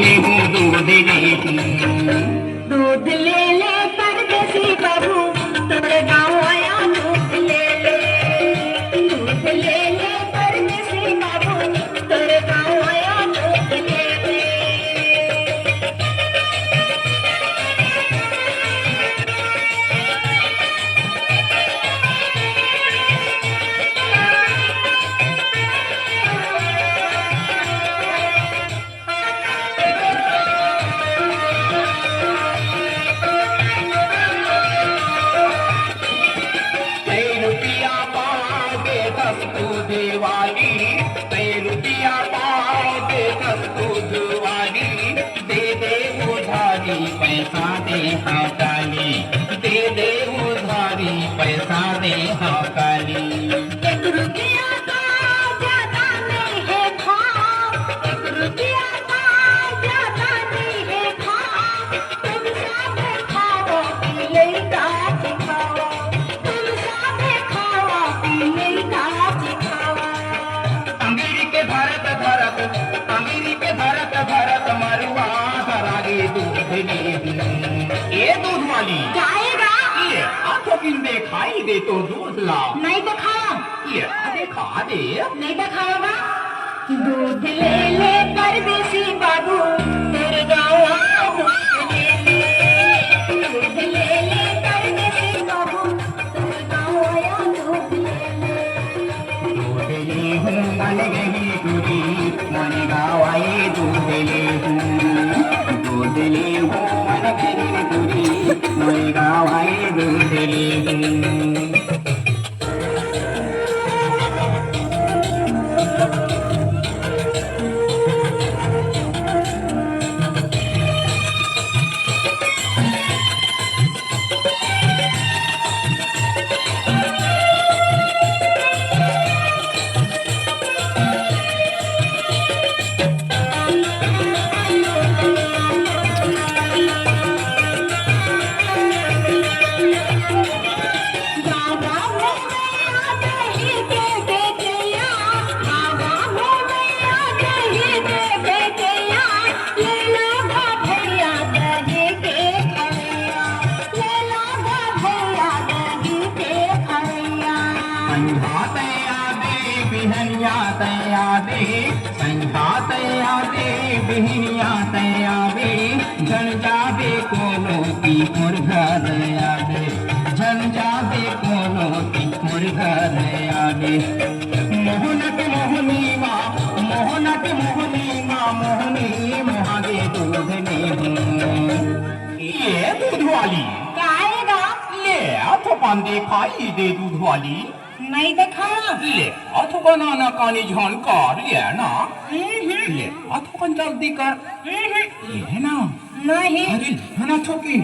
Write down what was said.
ले हूँ दूध ले दूध ले ले परदेसी बाबू तोरे गाँव आया दूध ले ले दूध ले ले परदेसी बाबू तोरे गाँव आया दूध ले ले वाली रुपया पाओ दे दूध वाली दे दे उधारी पैसा दे हाँ काली दे दे उधारी पैसा दे हाँ काली एक रुपया का ज्यादा नहीं है खाओ एक रुपया का ज्यादा नहीं है खाओ तुम सब खाओ पी ले गाछ खाओ तुम सब खाओ पी ले गाछ खाओ अंगीरी के भरत भरत अंगीरी के भरत भरत मरुआ हरागे दूध ले ये दूध वाली जाएगा ये आंखों किंदे खाई दे तो दूध ला नहीं तो खाओ ये आधे खा दे नहीं तो खाओगा दूध ले ले परदेसी बाबू तेरे गाँव आया दूध ले ले दूध ले ले परदेसी बाबू तेरे गाँव आया दूध ले ले दूध ले हूँ मन गई तुझी मन गावाए दूध ले हूँ दूध ले हूँ मन गई तुझी मन गावाए दूध ले हूँ बिहनिया तया बे जन जाबे कोनो की मुर्गा दया बे जन जाबे कोनो की मुर्गा दया बे मोहनक मोहनी माँ मोहनी मोहागे दूध ने ये दूध वाली आएगा ले अथो पांदे खाई दे दूध वाली नहीं देखा ले अथो बनाना कानी जानकार ले ना ले अथो जल्दी कर ये है ना नहीं अरे है ना छोकी